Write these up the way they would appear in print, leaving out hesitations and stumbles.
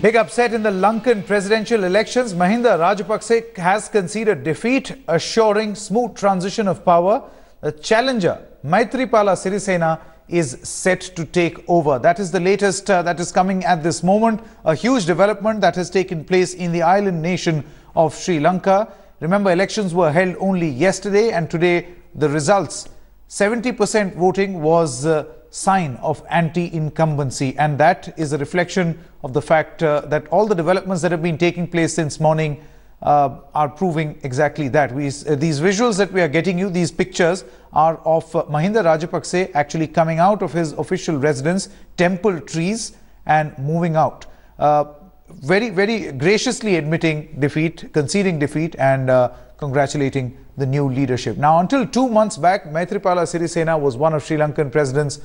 Big upset in the Lankan presidential elections. Mahinda Rajapaksa has conceded defeat, assuring smooth transition of power. The challenger, Maithripala Sirisena, is set to take over. That is the latest that is coming at this moment. A huge development that has taken place in the island nation of Sri Lanka. Remember, elections were held only yesterday, and today the results, 70% voting was sign of anti-incumbency, and that is a reflection of the fact that all the developments that have been taking place since morning are proving exactly that. These visuals that we are getting you, these pictures are of Mahinda Rajapaksa actually coming out of his official residence, Temple Trees, and moving out. Very, very graciously admitting defeat, conceding defeat, and congratulating the new leadership. Now, until 2 months back, Maithripala Sirisena was one of Sri Lankan president's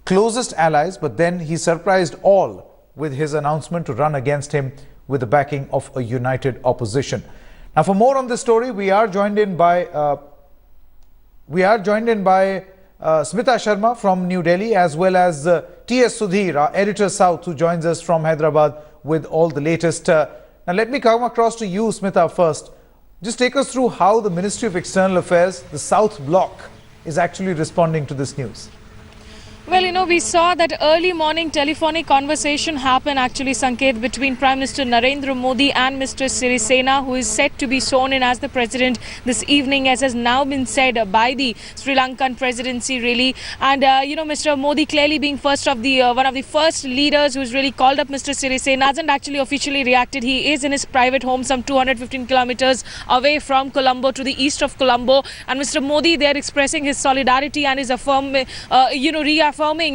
closest allies, but then he surprised all with his announcement to run against him with the backing of a united opposition. Now, for more on this story, we are joined in by Smita Sharma from New Delhi, as well as T.S. Sudhir, our editor South, who joins us from Hyderabad with all the latest. Now, let me come across to you, Smita, first. Just take us through how the Ministry of External Affairs, the South Bloc, is actually responding to this news. Well, we saw that early morning telephonic conversation happen actually, Sanket, between Prime Minister Narendra Modi and Mr. Sirisena, who is set to be sworn in as the president this evening, as has now been said by the Sri Lankan presidency, really. And, Mr. Modi clearly being one of the first leaders who's really called up Mr. Sirisena, hasn't actually officially reacted. He is in his private home some 215 kilometers away from Colombo, to the east of Colombo. And Mr. Modi there expressing his solidarity and is reaffirming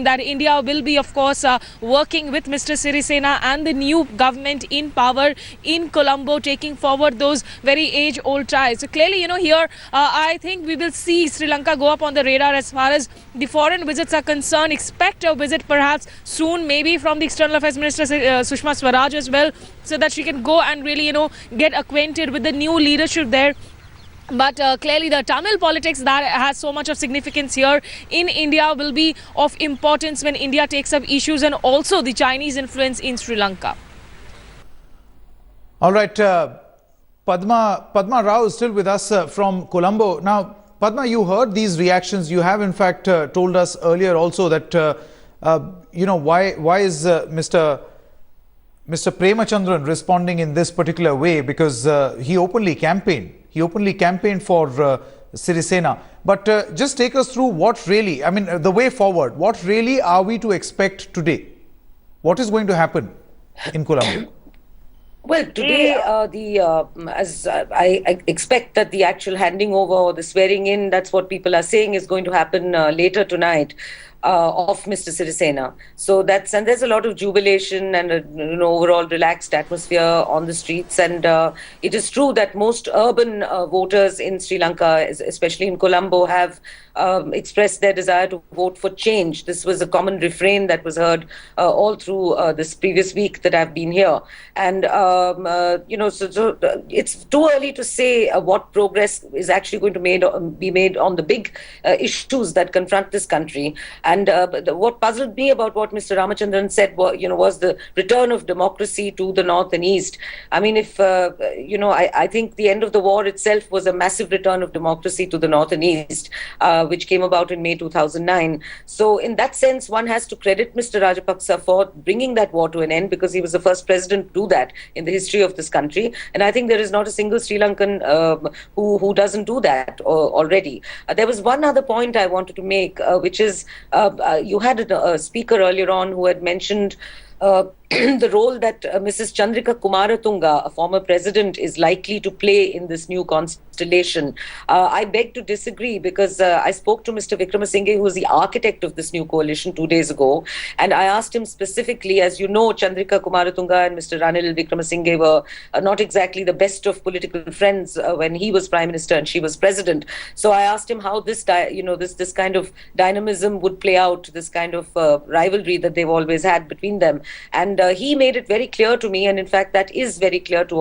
that India will be, of course, working with Mr. Sirisena and the new government in power in Colombo, taking forward those very age-old ties. So clearly, here, I think we will see Sri Lanka go up on the radar as far as the foreign visits are concerned. Expect a visit perhaps soon, maybe from the External Affairs Minister Sushma Swaraj as well, so that she can go and really, get acquainted with the new leadership there. But clearly the Tamil politics that has so much of significance here in India will be of importance when India takes up issues, and also the Chinese influence in Sri Lanka. All right, Padma Rao is still with us from Colombo. Now, Padma, you heard these reactions. You have in fact told us earlier also that, why is Mr. Premachandran responding in this particular way, because he openly campaigned. He openly campaigned for Sirisena. But just take us through what really, the way forward. What really are we to expect today? What is going to happen in Colombo? Well, today, as I expect that the actual handing over or the swearing in, that's what people are saying is going to happen later tonight. Of Mr. Sirisena. So and there's a lot of jubilation and overall relaxed atmosphere on the streets. And it is true that most urban voters in Sri Lanka, especially in Colombo, have expressed their desire to vote for change. This was a common refrain that was heard all through this previous week that I've been here. And, so it's too early to say what progress is actually going to be made on the big issues that confront this country. And what puzzled me about what Mr. Ramachandran said, was the return of democracy to the north and east. I mean, I think the end of the war itself was a massive return of democracy to the north and east, which came about in May 2009. So in that sense, one has to credit Mr. Rajapaksa for bringing that war to an end, because he was the first president to do that in the history of this country. And I think there is not a single Sri Lankan who doesn't do that already. There was one other point I wanted to make, which is you had a speaker earlier on who had mentioned the role that Mrs. Chandrika Kumaratunga, a former president, is likely to play in this new constellation. I beg to disagree, because I spoke to Mr. Wickramasinghe, who was the architect of this new coalition 2 days ago, and I asked him specifically, as you know, Chandrika Kumaratunga and Mr. Ranil Wickramasinghe were not exactly the best of political friends when he was Prime Minister and she was President. So I asked him how this kind of dynamism would play out, this kind of rivalry that they've always had between them. And And he made it very clear to me, and in fact that is very clear to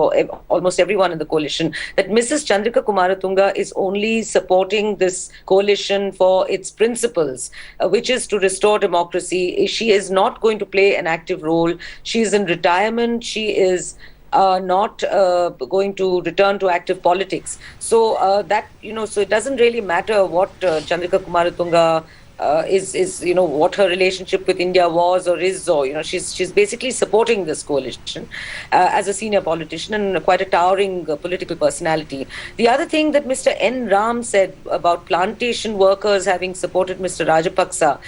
almost everyone in the coalition, that Mrs. Chandrika Kumaratunga is only supporting this coalition for its principles, which is to restore democracy. She is not going to play an active role. She is in retirement. She is not going to return to active politics. So so it doesn't really matter what Chandrika Kumaratunga is what her relationship with India was or is, or she's basically supporting this coalition as a senior politician and quite a towering political personality. The other thing that Mr. N. Ram said about plantation workers having supported Mr. Rajapaksa,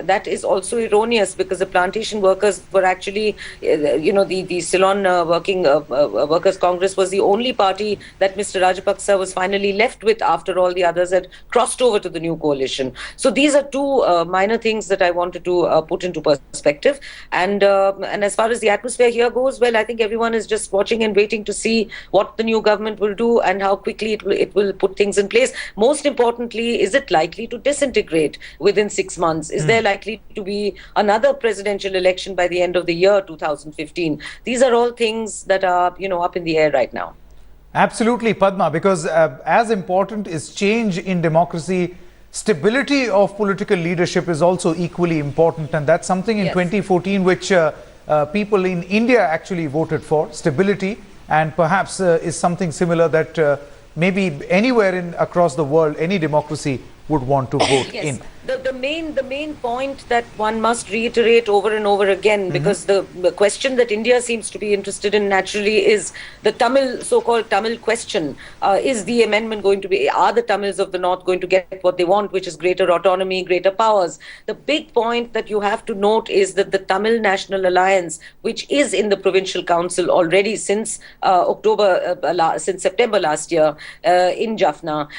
that is also erroneous, because the plantation workers were actually, the Ceylon Workers Congress was the only party that Mr. Rajapaksa was finally left with after all the others had crossed over to the new coalition. So these are two minor things that I wanted to put into perspective. And as far as the atmosphere here goes, well, I think everyone is just watching and waiting to see what the new government will do and how quickly it will put things in place. Most importantly, is it likely to disintegrate within 6 months? Is there likely to be another presidential election by the end of the year 2015? These are all things that are, up in the air right now. Absolutely, Padma, because as important is change in democracy, stability of political leadership is also equally important, and that's something in 2014 which people in India actually voted for, stability, and perhaps is something similar that maybe anywhere across the world, any democracy would want to vote in. The main point that one must reiterate over and over again, because the question that India seems to be interested in naturally is the so-called Tamil question. Is the amendment going to be, are the Tamils of the North going to get what they want, which is greater autonomy, greater powers? The big point that you have to note is that the Tamil National Alliance, which is in the Provincial Council already since September last year in Jaffna,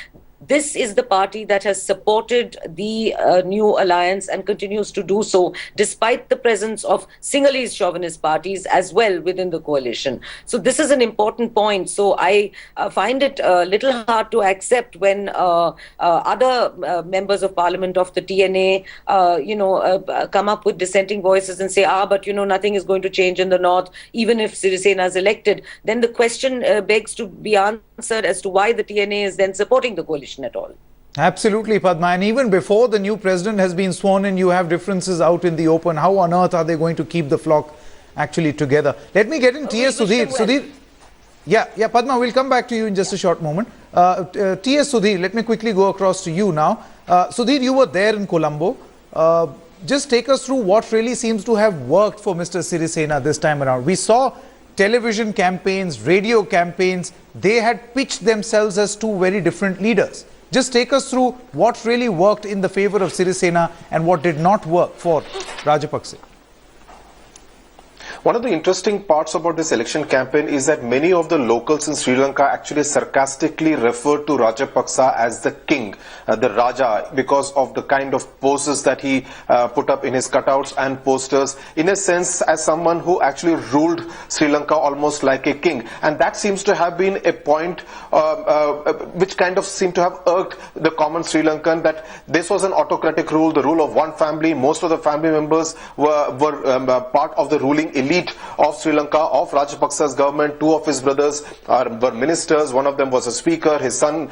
this is the party that has supported the new alliance and continues to do so, despite the presence of Sinhalese chauvinist parties as well within the coalition. So this is an important point. So I find it a little hard to accept when other members of parliament of the TNA, come up with dissenting voices and say, but nothing is going to change in the north, even if Sirisena is elected. Then the question begs to be answered as to why the TNA is then supporting the coalition at all. Absolutely, Padma. And even before the new president has been sworn in, you have differences out in the open. How on earth are they going to keep the flock actually together? Let me get in T.S. Sudhir. Sudhir, yeah, Padma, we'll come back to you in just a short moment. T.S. Sudhir, let me quickly go across to you now. Sudhir, you were there in Colombo. Just take us through what really seems to have worked for Mr. Sirisena this time around. We saw television campaigns, radio campaigns. They had pitched themselves as two very different leaders. Just take us through what really worked in the favor of Sirisena and what did not work for Rajapaksa. One of the interesting parts about this election campaign is that many of the locals in Sri Lanka actually sarcastically referred to Rajapaksa as the king, the Raja, because of the kind of poses that he put up in his cutouts and posters, in a sense as someone who actually ruled Sri Lanka almost like a king. And that seems to have been a point which kind of seemed to have irked the common Sri Lankan, that this was an autocratic rule, the rule of one family. Most of the family members were part of the ruling elite of Sri Lanka, of Rajapaksa's government. Two of his brothers were ministers. One of them was a speaker. His son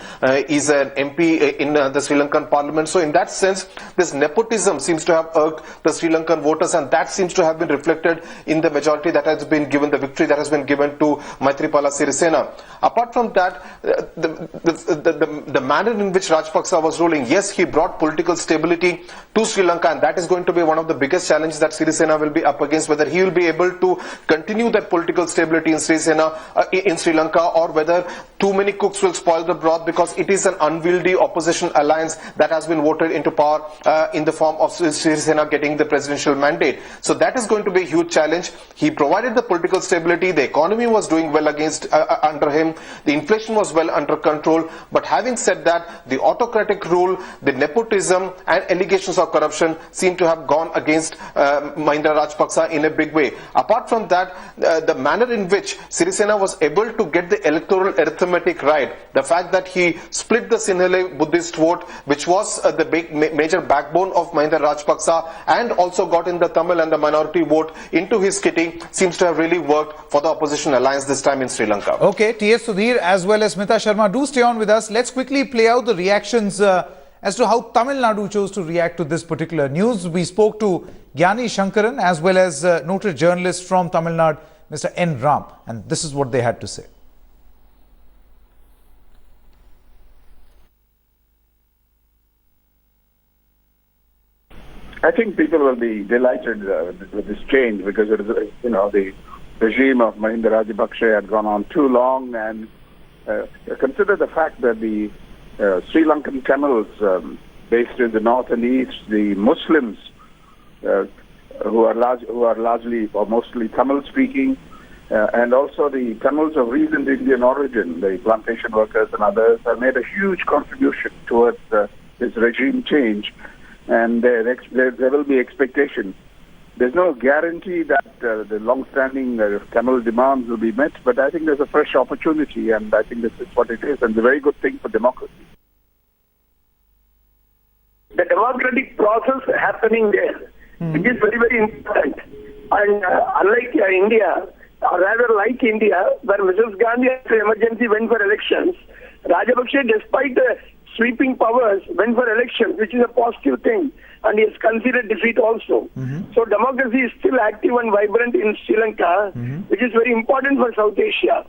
is an MP in the Sri Lankan parliament. So in that sense, this nepotism seems to have irked the Sri Lankan voters, and that seems to have been reflected in the majority that has been given, the victory that has been given to Maithripala Sirisena. Apart from that, the manner in which Rajapaksa was ruling, yes, he brought political stability to Sri Lanka, and that is going to be one of the biggest challenges that Sirisena will be up against, whether he will be able to continue that political stability in Sri Lanka, or whether too many cooks will spoil the broth, because it is an unwieldy opposition alliance that has been voted into power in the form of Sirisena getting the presidential mandate. So that is going to be a huge challenge. He provided the political stability. The economy was doing well under him. The inflation was well under control. But having said that, the autocratic rule, the nepotism and allegations of corruption seem to have gone against Mahinda Rajapaksa in a big way. Apart from that, the manner in which Sirisena was able to get the electoral arithmetic diplomatic right. The fact that he split the Sinhala Buddhist vote, which was the major backbone of Mahinda Rajapaksa, and also got in the Tamil and the minority vote into his kitty, seems to have really worked for the opposition alliance this time in Sri Lanka. Okay, T.S. Sudhir as well as Smita Sharma, do stay on with us. Let's quickly play out the reactions as to how Tamil Nadu chose to react to this particular news. We spoke to Gyani Shankaran as well as noted journalist from Tamil Nadu, Mr. N. Ram, and this is what they had to say. I think people will be delighted with this change because it is, the regime of Mahinda Rajapaksa had gone on too long, and consider the fact that the Sri Lankan Tamils based in the north and east, the Muslims who are largely or mostly Tamil speaking, and also the Tamils of recent Indian origin, the plantation workers and others, have made a huge contribution towards this regime change. And there will be expectation. There's no guarantee that the long-standing Tamil demands will be met, but I think there's a fresh opportunity, and I think this is what it is, and it's a very good thing for democracy. The democratic process happening there, which is very, very important. And unlike India, or rather like India, where Mrs. Gandhi after emergency went for elections, Rajapaksa, despite sweeping powers, went for elections, which is a positive thing, and he has considered defeat also. So democracy is still active and vibrant in Sri Lanka, which is very important for South Asia,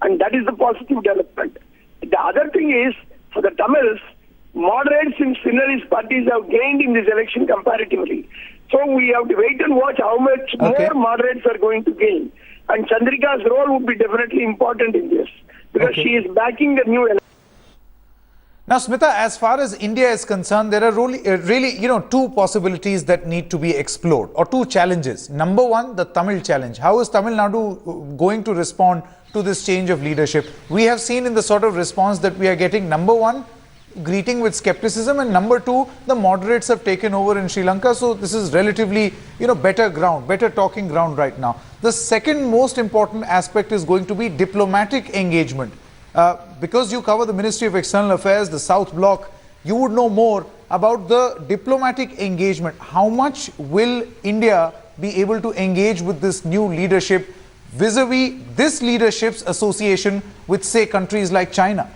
and that is the positive development. The other thing is, for the Tamils, moderates in Sinhalese parties have gained in this election comparatively. So we have to wait and watch how much more moderates are going to gain. And Chandrika's role would be definitely important in this, because she is backing the new election. Now, Smita, as far as India is concerned, there are really, two possibilities that need to be explored, or two challenges. Number one, the Tamil challenge. How is Tamil Nadu going to respond to this change of leadership? We have seen in the sort of response that we are getting, number one, greeting with skepticism, and number two, the moderates have taken over in Sri Lanka. So this is relatively, better ground, better talking ground right now. The second most important aspect is going to be diplomatic engagement. Because you cover the Ministry of External Affairs, the South Bloc, you would know more about the diplomatic engagement. How much will India be able to engage with this new leadership vis-a-vis this leadership's association with, say, countries like China?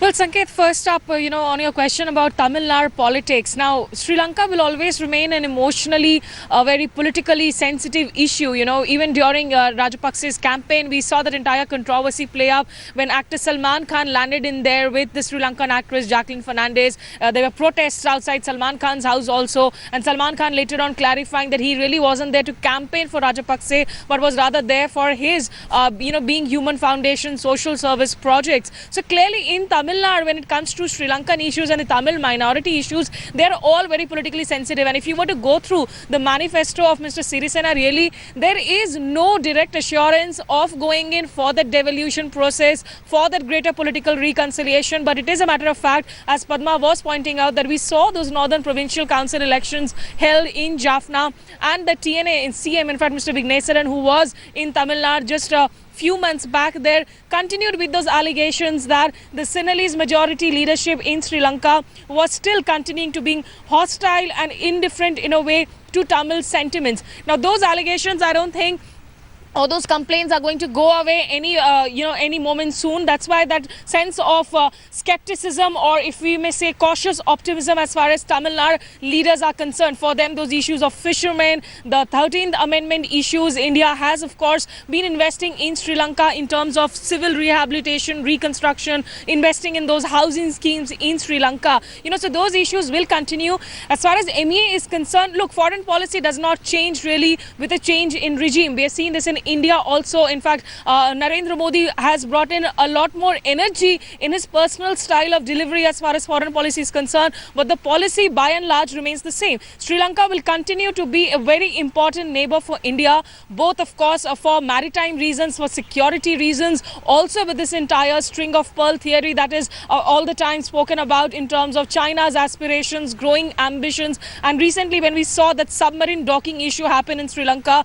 Well, Sanket, first up, on your question about Tamil Nadu politics. Now, Sri Lanka will always remain an emotionally, very politically sensitive issue. Even during Rajapaksa's campaign, we saw that entire controversy play up when actor Salman Khan landed in there with the Sri Lankan actress Jacqueline Fernandez. There were protests outside Salman Khan's house also, and Salman Khan later on clarifying that he really wasn't there to campaign for Rajapaksa, but was rather there for his, being Human Foundation social service projects. So clearly in Tamil Nadu, when it comes to Sri Lankan issues and the Tamil minority issues, they are all very politically sensitive. And if you were to go through the manifesto of Mr. Sirisena, really, there is no direct assurance of going in for that devolution process, for that greater political reconciliation. But it is a matter of fact, as Padma was pointing out, that we saw those Northern Provincial Council elections held in Jaffna, and the TNA CM, in fact, Mr. Vignesaran, who was in Tamil Nadu just few months back there, continued with those allegations that the Sinhalese majority leadership in Sri Lanka was still continuing to being hostile and indifferent in a way to Tamil sentiments. Now, those allegations, I don't think, or those complaints are going to go away any moment soon. That's why that sense of skepticism, or if we may say cautious optimism as far as Tamil Nadu leaders are concerned. For them, those issues of fishermen, the 13th Amendment issues, India has of course been investing in Sri Lanka in terms of civil rehabilitation, reconstruction, investing in those housing schemes in Sri Lanka. So those issues will continue. As far as MEA is concerned, look, foreign policy does not change really with a change in regime. We are seeing this in India also. In fact, Narendra Modi has brought in a lot more energy in his personal style of delivery as far as foreign policy is concerned, but the policy by and large remains the same. Sri Lanka will continue to be a very important neighbor for India, both of course for maritime reasons, for security reasons, also with this entire string of pearl theory that is all the time spoken about in terms of China's aspirations, growing ambitions. And recently when we saw that submarine docking issue happen in Sri Lanka,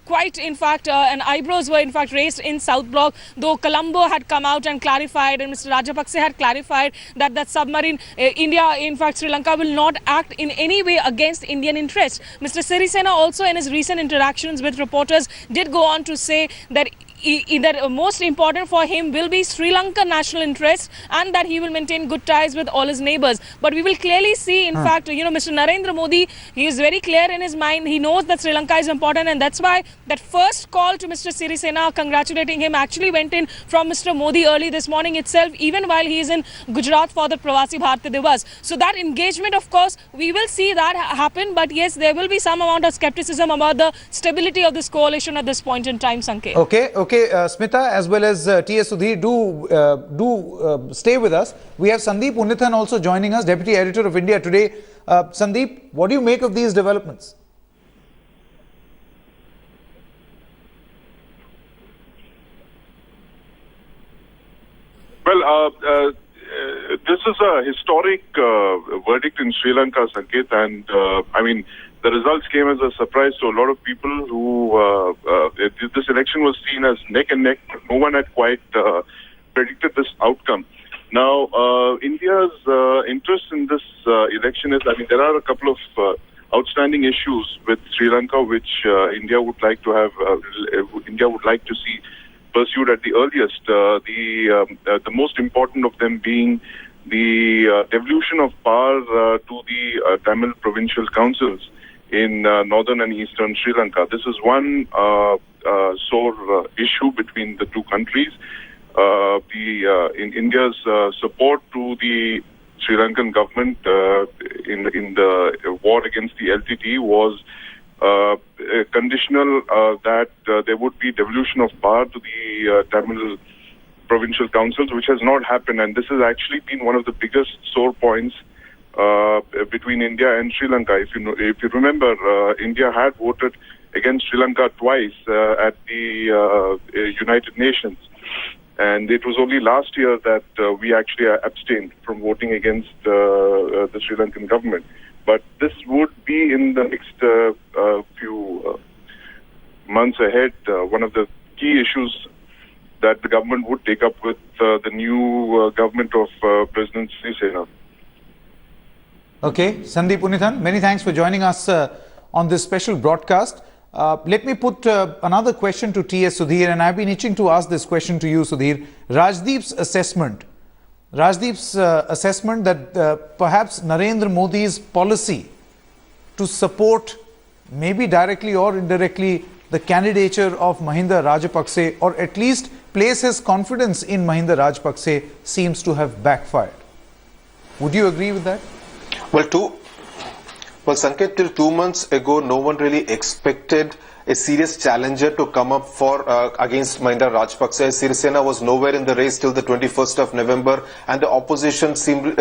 quite in fact and eyebrows were in fact raised in South Block, though Colombo had come out and clarified, and Mr. Rajapaksa had clarified that that submarine, India, in fact Sri Lanka will not act in any way against Indian interests. Mr. Sirisena also in his recent interactions with reporters did go on to say that most important for him will be Sri Lanka national interests and that he will maintain good ties with all his neighbours. But we will clearly see, in fact, Mr. Narendra Modi, he is very clear in his mind. He knows that Sri Lanka is important, and that's why that first call to Mr. Sirisena congratulating him actually went in from Mr. Modi early this morning itself, even while he is in Gujarat for the Pravasi Bharatiya Divas. So that engagement, of course, we will see that happen. But yes, there will be some amount of skepticism about the stability of this coalition at this point in time, Sanket. Okay, Smita as well as T.S. Sudhir, do stay with us. We have Sandeep Unnithan also joining us, Deputy Editor of India Today. Sandeep, what do you make of these developments? Well, this is a historic verdict in Sri Lanka, Sanket, and I mean, the results came as a surprise to a lot of people who this election was seen as neck and neck. No one had quite predicted this outcome. Now, India's interest in this election is, I mean, there are a couple of outstanding issues with Sri Lanka which India would like to have, India would like to see pursued at the earliest. The most important of them being the devolution of power to the Tamil provincial councils in northern and eastern Sri Lanka. This is one sore issue between the two countries. In India's support to the Sri Lankan government in the war against the LTT was conditional that there would be devolution of power to the Tamil provincial councils, which has not happened, and this has actually been one of the biggest sore points between India and Sri Lanka. If you remember, India had voted against Sri Lanka twice at the United Nations, and it was only last year that we actually abstained from voting against the Sri Lankan government. But this would be in the next few months ahead one of the key issues that the government would take up with the new government of President Sirisena. Okay, Sandeep Unnithan, many thanks for joining us on this special broadcast. Let me put another question to T.S. Sudhir, and I've been itching to ask this question to you, Sudhir. Rajdeep's assessment that perhaps Narendra Modi's policy to support, maybe directly or indirectly, the candidature of Mahinda Rajapaksa, or at least place his confidence in Mahinda Rajapaksa, seems to have backfired. Would you agree with that? Well, Sanket, till 2 months ago, no one really expected a serious challenger to come up for against Mahinda Rajapaksa. Sirisena was nowhere in the race till the 21st of November, and the opposition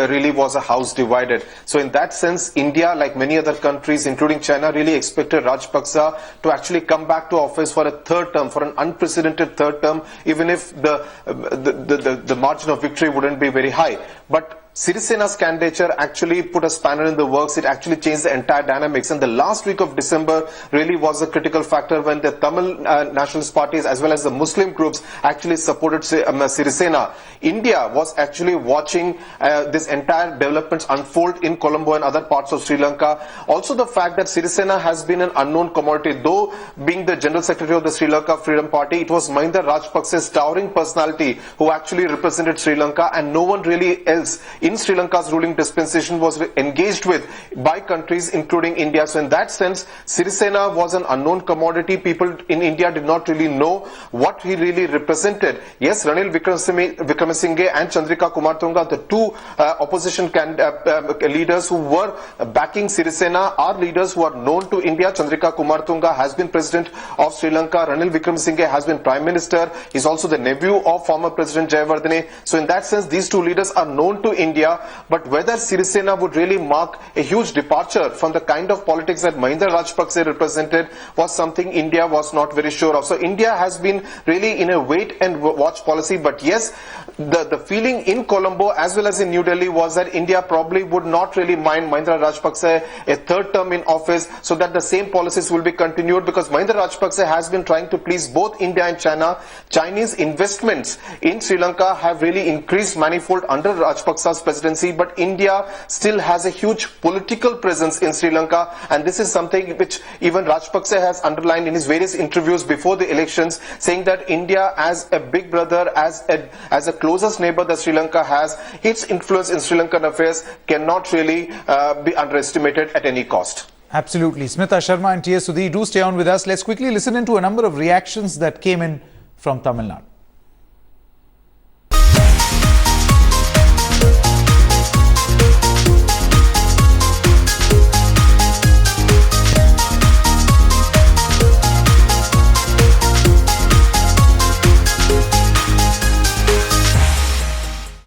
really was a house divided. So in that sense, India, like many other countries, including China, really expected Rajapaksa to actually come back to office for a third term, for an unprecedented third term, even if the margin of victory wouldn't be very high. But Sirisena's candidature actually put a spanner in the works. It actually changed the entire dynamics. And the last week of December really was a critical factor when the Tamil nationalist parties as well as the Muslim groups actually supported Sirisena. India was actually watching this entire developments unfold in Colombo and other parts of Sri Lanka. Also the fact that Sirisena has been an unknown commodity. Though being the General Secretary of the Sri Lanka Freedom Party, it was Mahinda Rajapaksa's towering personality who actually represented Sri Lanka, and no one really else in Sri Lanka's ruling dispensation was engaged with by countries including India. So in that sense, Sirisena was an unknown commodity. People in India did not really know what he really represented. Yes, Ranil Wickremesinghe and Chandrika Kumartunga, the two opposition leaders who were backing Sirisena, are leaders who are known to India. Chandrika Kumartunga has been President of Sri Lanka. Ranil Wickremesinghe has been Prime Minister. He's also the nephew of former President Jayawardene. So in that sense, these two leaders are known to India. India, but whether Sirisena would really mark a huge departure from the kind of politics that Mahinda Rajapaksa represented was something India was not very sure of. So India has been really in a wait and watch policy, but yes, the feeling in Colombo as well as in New Delhi was that India probably would not really mind Mahinda Rajapaksa a third term in office, so that the same policies will be continued, because Mahinda Rajapaksa has been trying to please both India and China. Chinese investments in Sri Lanka have really increased manifold under Rajapaksa's presidency, but India still has a huge political presence in Sri Lanka, and this is something which even Rajapaksa has underlined in his various interviews before the elections, saying that India as a big brother, as a closest neighbor that Sri Lanka has, its influence in Sri Lankan affairs cannot really be underestimated at any cost. Absolutely. Smita Sharma and T.S. Sudhi, do stay on with us. Let's quickly listen into a number of reactions that came in from Tamil Nadu.